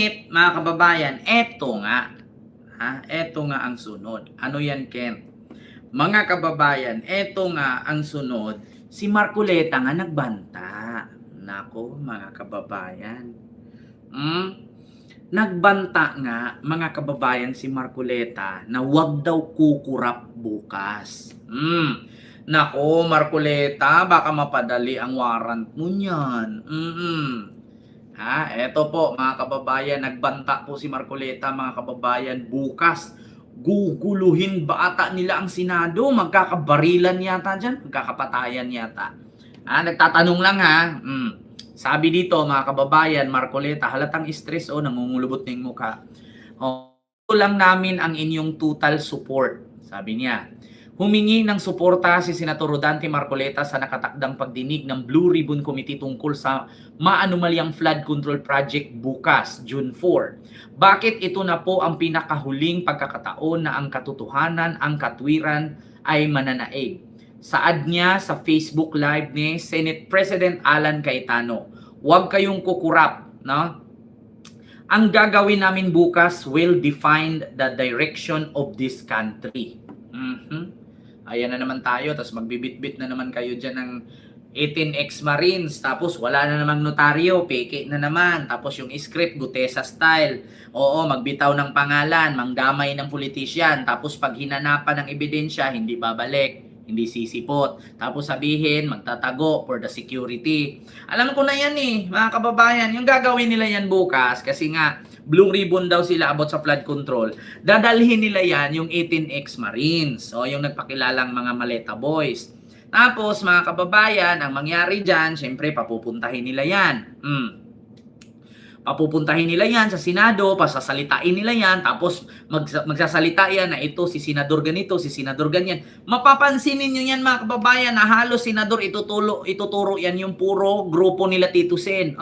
Mga kababayan, eto nga ang sunod. Ano yan, Ken? Mga kababayan, eto nga ang sunod. Si Marcoleta nga nagbanta. Nako, mga kababayan. Nagbanta nga, mga kababayan, si Marcoleta na wag daw kukurap bukas. Nako, Marcoleta, baka mapadali ang warrant mo niyan. Eto po mga kababayan, nagbanta po si Marcoleta, mga kababayan, bukas guguluhin ba ata nila ang Senado? Magkakabarilan yata dyan, magkakapatayan yata. Nagtatanong lang ha. Sabi dito mga kababayan, Marcoleta, halatang stress nangungulubot na yung mukha. Lang namin ang inyong total support, sabi niya. Humingi ng suporta si Senator Rodante Marcoleta sa nakatakdang pagdinig ng Blue Ribbon Committee tungkol sa maanumalyang flood control project bukas, June 4. Bakit ito na po ang pinakahuling pagkakataon na ang katotohanan, ang katwiran ay mananaig? Saad niya sa Facebook Live ni Senate President Alan Cayetano, huwag kayong kukurap, no? Ang gagawin namin bukas will define the direction of this country. Ayan na naman tayo, tapos magbibitbit na naman kayo dyan ng 18 ex-marines, tapos wala na namang notaryo, peke na naman, tapos yung script, Gutesa style, magbitaw ng pangalan, manggamay ng politisyan, tapos pag hinanapan ng ebidensya, hindi babalik, hindi sisipot, tapos sabihin, magtatago for the security. Alam ko na yan mga kababayan, yung gagawin nila yan bukas, kasi nga, Blue Ribbon daw sila about sa flood control. Dadalhin nila yan yung 18 ex-marines. Yung nagpakilalang mga Maleta Boys. Tapos mga kababayan, ang mangyari dyan, syempre papupuntahin nila yan. Papupuntahin nila yan sa Senado, pasasalitain nila yan, tapos magsasalita yan na ito si Senador ganito, si Senador ganyan. Mapapansin niyo yan mga kababayan na halos Senador ituturo yan yung puro grupo nila Tito Sen.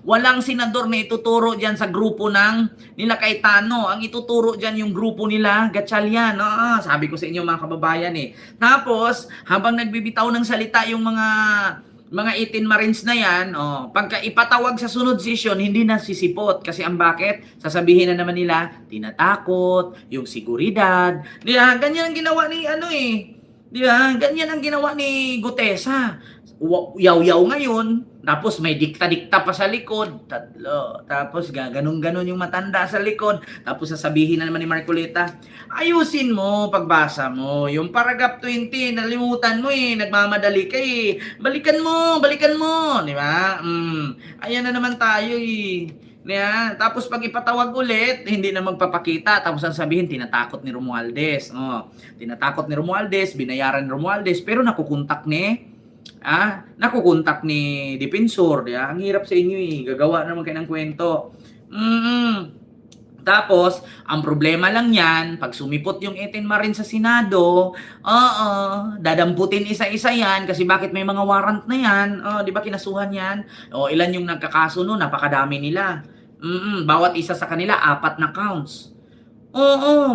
Walang Senador na ituturo dyan sa grupo ng nila Cayetano. Ang ituturo dyan yung grupo nila Gatchalian. Sabi ko sa inyo mga kababayan Tapos, habang nagbibitaw ng salita yung mga 18 Marines na yan, pagka ipatawag sa sunod session, hindi na sisipot. Kasi ang bakit? Sasabihin na naman nila, tinatakot, yung seguridad. Ganyan ang ginawa ni Ganyan ang ginawa ni Gutesa. Yaw-yaw ngayon, tapos may dikta-dikta pa sa likod, tatlo. Tapos ganun-ganun yung matanda sa likod. Tapos sasabihin na naman ni Marcoleta, ayusin mo pagbasa mo. Yung paragraph 20, nalimutan mo nagmamadali ka Balikan mo. Di ba? Ayan na naman tayo Tapos pag ipatawag ulit, hindi na magpapakita. Tapos ang sabihin, tinatakot ni Romualdez. Tinatakot ni Romualdez, binayaran ni Romualdez, pero nakukontak ni Defensor. Ang hirap sa inyo Gagawa naman kayo ng kwento. Tapos, ang problema lang yan, pag sumipot yung 18 Marines sa Senado, dadamputin isa-isa yan kasi bakit may mga warrant na yan? Di ba kinasuhan yan? Ilan yung nagkakaso no? Napakadami nila. Bawat isa sa kanila, 4 na counts.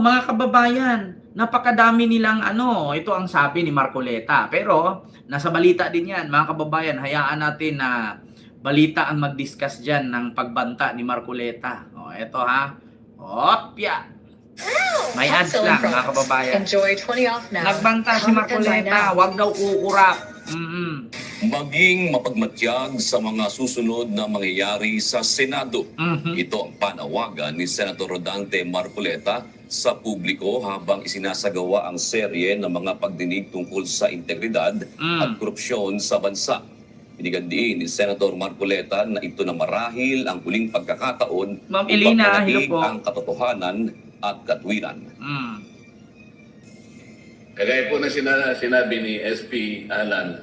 Mga kababayan, napakadami nilang ito ang sabi ni Marcoleta. Pero, nasa balita din yan, mga kababayan, hayaan natin na balita ang mag-discuss dyan ng pagbanta ni Marcoleta. Ito Opya! May ads lang, mga kababayan. Enjoy 20 off now. Nagbanta si Marcoleta, wag daw kukurap. Maging mapagmatyag sa mga susunod na mangyayari sa Senado. Ito ang panawagan ni Senator Rodante Marcoleta sa publiko habang isinasagawa ang serye ng mga pagdinig tungkol sa integridad at korupsyon sa bansa. Inigandiin ni Senator Marcoleta na ito na marahil ang huling pagkakataon Ma'am Elena, hello po. ang katotohanan at katwiran. Kagaya po na sinabi ni SP Alan,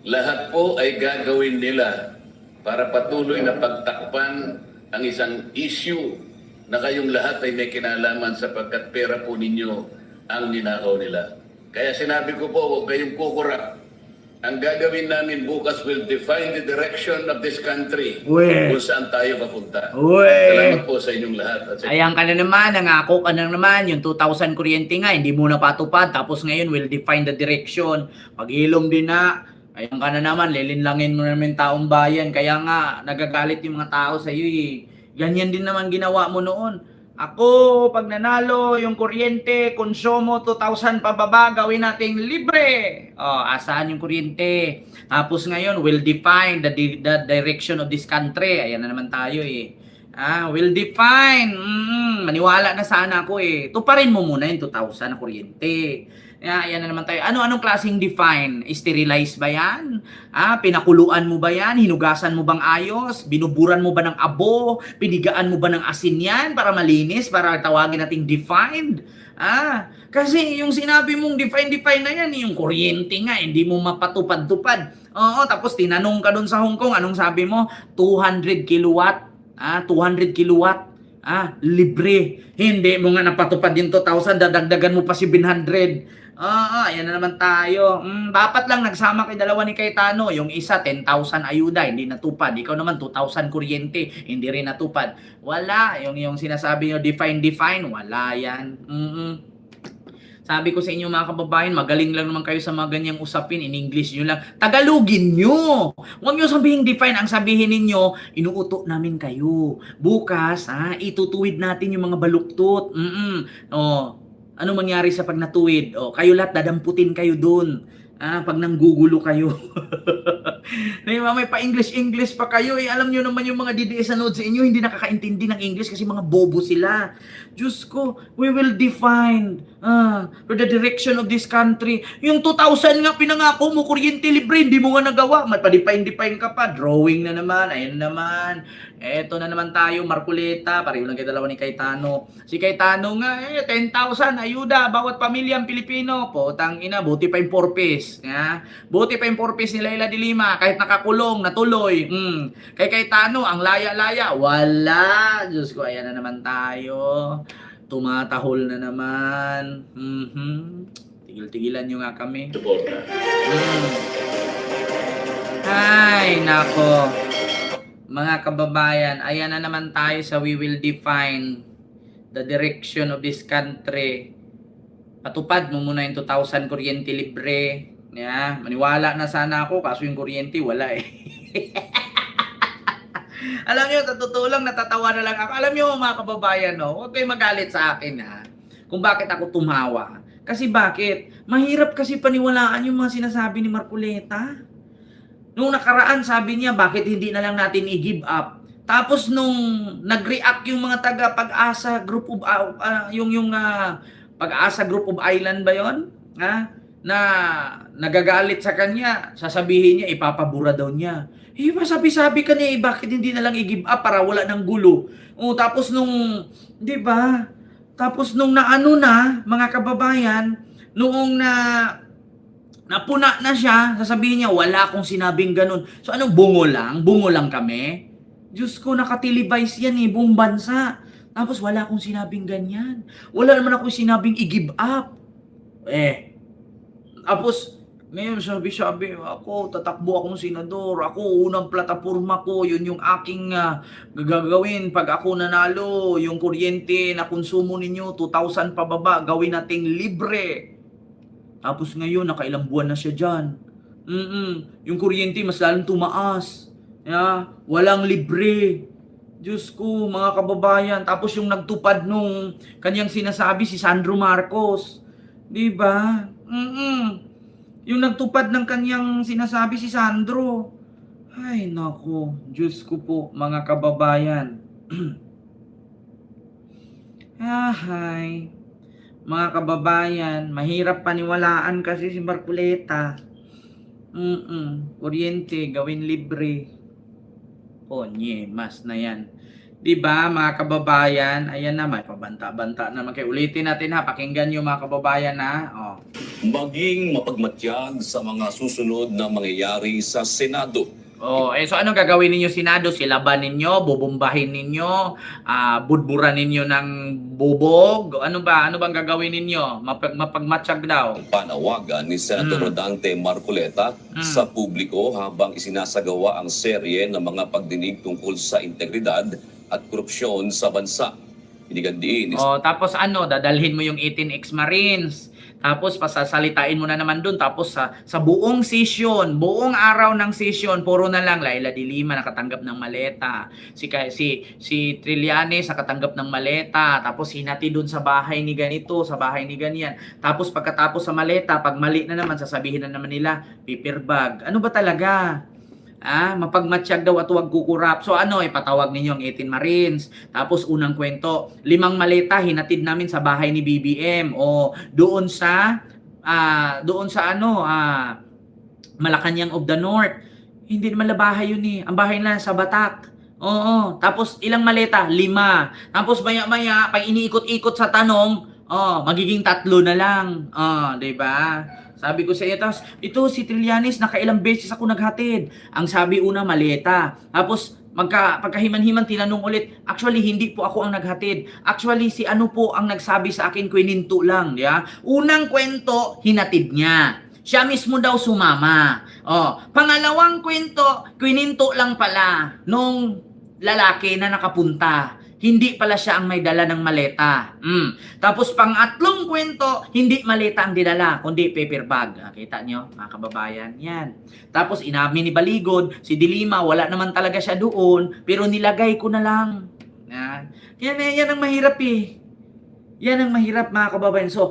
lahat po ay gagawin nila para patuloy na pagtakpan ang isang issue na kayong lahat ay may kinalaman sapagkat pera po ninyo ang ninakaw nila. Kaya sinabi ko po, huwag kayong kukurap. Ang gagawin namin bukas will define the direction of this country kung saan tayo papunta. Salamat po sa inyong lahat. Ayan ka na naman, nangako ka na naman, yung 2,000 kuryente nga, hindi mo na patupad, tapos ngayon will define the direction. Pag-ilom din na, ayan ka na naman, lilinlangin mo naman taong bayan. Kaya nga, nagagalit yung mga tao sa iyo Ganyan din naman ginawa mo noon. Ako, pag nanalo, yung kuryente, konsumo 2,000 pababa, gawin nating libre. Oh, asaan yung kuryente? Tapos ngayon, will define the direction of this country. Ayan na naman tayo eh. Will define. Maniwala na sana ako eh. Tuparin mo muna yung 2,000 na kuryente. Ayan na naman tayo. Anong klaseng define? Sterilize ba yan? Pinakuluan mo ba yan? Hinugasan mo bang ayos? Binuburan mo ba ng abo? Pinigaan mo ba ng asin yan para malinis? Para tawagin nating defined? Kasi yung sinabi mong define na yan, yung kuryente nga, hindi mo mapatupad-tupad. Oo, tapos tinanong ka dun sa Hong Kong, anong sabi mo? 200 kilowatt. 200 kilowatt. Libre. Hindi mo nga napatupad yung 2,000, dadagdagan mo pa si 700. Ayan na naman tayo. Dapat lang nagsama kay dalawa ni Cayetano. Yung isa, 10,000 ayuda, hindi natupad. Ikaw naman, 2,000 kuryente, hindi rin natupad. Wala. Yung sinasabi nyo, define, wala yan. Sabi ko sa inyo mga kababayan, magaling lang naman kayo sa mga ganyang usapin. In English nyo lang. Tagalogin nyo. Huwag nyo sabihin define. Ang sabihin ninyo, inuuto namin kayo. Bukas, itutuwid natin yung mga baluktot. Ano mangyari sa pag natuwid? Kayo lahat, dadamputin kayo dun. Pag nanggugulo kayo. May pa-English pa kayo. Alam nyo naman yung mga DDS na sa inyo, hindi nakakaintindi ng English kasi mga bobo sila. Diyos ko, we will define for the direction of this country. Yung 2,000 nga pinangako mo, kuryente libre, hindi mo nga nagawa. Magpa-define ka pa. Drawing na naman, ayun naman. Eto na naman tayo, Marcoleta, pareho lang kayo dalawa ni Cayetano. Si Cayetano nga, 10,000 ayuda, bawat pamilyang Pilipino. Potang ina, buti pa yung 4 piece. Buti pa yung 4 piece ni Leila de Lima, kahit nakakulong, natuloy. Kay Cayetano, ang laya-laya, wala. Diyos ko, ayan na naman tayo. Tumatahol na naman. Tigil-tigilan nyo nga kami. Suporta. Ay, nako. Mga kababayan, ayan na naman tayo sa we will define the direction of this country. Patupad mo muna yung 2,000 kuryente libre. Maniwala na sana ako, kaso yung kuryente wala eh. Alam nyo, sa totoo lang, natatawa na lang ako. Alam nyo mga kababayan, huwag kayo magalit sa akin kung bakit ako tumawa. Kasi bakit? Mahirap kasi paniwalaan yung mga sinasabi ni Marcoleta. Nung nakaraan, sabi niya, bakit hindi na lang natin i-give up? Tapos nung nag-react yung mga taga Pag-asa Group of Pag-asa Group of Island ba 'yon? Na nagagalit sa kanya, sasabihin niya ipapabura daw niya. Masabi-sabi ka niya, bakit hindi na lang i-give up para wala ng gulo? Tapos nung, 'di ba? Tapos nung naano na, mga kababayan, noong napuna na siya, sasabihin niya, wala akong sinabing ganun. So anong bungo lang? Bungo lang kami? Diyos ko, nakatelevize yan buong bansa. Tapos wala akong sinabing ganyan. Wala naman akong sinabing i-give up. Tapos, ngayon sabi, ako, tatakbo akong senador. Ako, unang plataforma ko, yun yung aking gagawin. Pag ako nanalo, yung kuryente na konsumo ninyo, 2,000 pababa, gawin nating libre. Tapos ngayon, nakailang buwan na siya dyan. Yung kuryente, mas lalong tumaas. Walang libre. Diyos ko, mga kababayan. Tapos yung nagtupad nung kanyang sinasabi, si Sandro Marcos. Diba? Yung nagtupad ng kanyang sinasabi, si Sandro. Ay, nako. Diyos ko po, mga kababayan. Ay. Mga kababayan, mahirap paniwalaan kasi si Marcoleta. Kuryente, gawin libre. Mas na yan. Diba, mga kababayan? Ayan na, may pabanta-banta naman kayo. Ulitin natin pakinggan nyo mga kababayan Maging mapagmatyag sa mga susunod na mangyayari sa Senado. So anong gagawin ninyo Senado? Silaban ninyo, bubumbahin ninyo, budburan ninyo ng bubog? Ano bang gagawin ninyo? Mapagmatsyag daw. Panawagan ni Senator Rodante Marcoleta sa publiko habang isinasagawa ang serye ng mga pagdinig tungkol sa integridad at korupsyon sa bansa. Inigandiin. Tapos dadalhin mo yung 18 ex-Marines. Tapos pasasalitain mo na naman dun. Tapos sa buong session, buong araw ng session, puro na lang Laila de Lima nakatanggap ng maleta. Si Trillanes nakatanggap ng maleta. Tapos hinati dun sa bahay ni ganito, sa bahay ni ganyan. Tapos pagkatapos sa maleta, pag mali na naman, sasabihin na naman nila, paper bag. Ano ba talaga? Mapagmatsyag daw at huwag kukurap. So ipatawag ninyo ang 18 Marines. Tapos unang kwento, 5 maleta hinatid namin sa bahay ni BBM o doon sa Malacanang of the North. Hindi naman bahay yun eh. Ang bahay na sa Batak. Oo. Tapos ilang maleta? 5. Tapos maya-maya, pag iniikot-ikot sa tanong, magiging 3 na lang. 'Di ba? Sabi ko sa iyo, tapos ito si Trillanes, nakailang beses ako naghatid. Ang sabi una, maleta. Tapos pagkahiman-himan tinanong ulit, actually hindi po ako ang naghatid. Actually si ano po ang nagsabi sa akin, kwininto lang. Yeah? Unang kwento, hinatid niya. Siya mismo daw sumama. Pangalawang kwento, kwininto lang pala nung lalaki na nakapunta. Hindi pala siya ang may dala ng maleta. Tapos pang-atlong kwento, hindi maleta ang dinala, kundi paper bag. Kita nyo, mga kababayan? Yan. Tapos inamin ni Baligod, si Dilima, wala naman talaga siya doon, pero nilagay ko na lang. Yan ang mahirap eh. Yan ang mahirap, mga kababayan. So,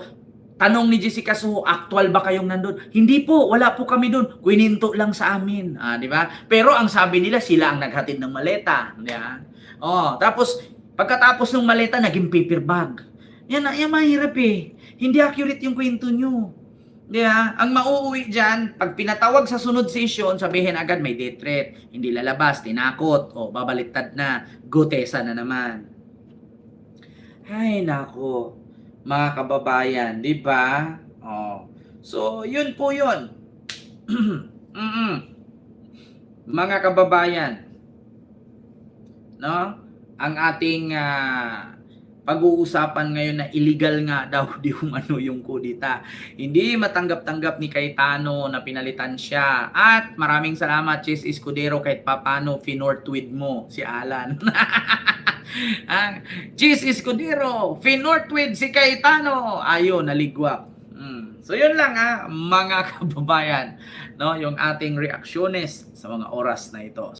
tanong ni Jessica Soho, actual ba kayong nandun? Hindi po, wala po kami doon. Kwininto lang sa amin. Di ba? Pero ang sabi nila, sila ang naghatid ng maleta. Di ba? Tapos, pagkatapos ng maleta, naging paper bag. Yan mahirap eh. Hindi accurate yung kwento nyo. Diba? Ang mauuwi dyan, pag pinatawag sa sunod session, sabihin agad may death threat. Hindi lalabas, tinakot, babaliktad na, gotesa na naman. Ay, nako. Mga kababayan, di ba? So, yun po yun. Mga kababayan, no? Ang ating pag-uusapan ngayon na illegal nga daw yung kudita. Hindi matanggap-tanggap ni Cayetano na pinalitan siya. At maraming salamat, Chis Escudero, kahit papano finortweet mo si Alan. Chis Escudero, finortweet si Cayetano. Ayun, naligwak. So yun lang mga kababayan, no, yung ating reaksyones sa mga oras na ito.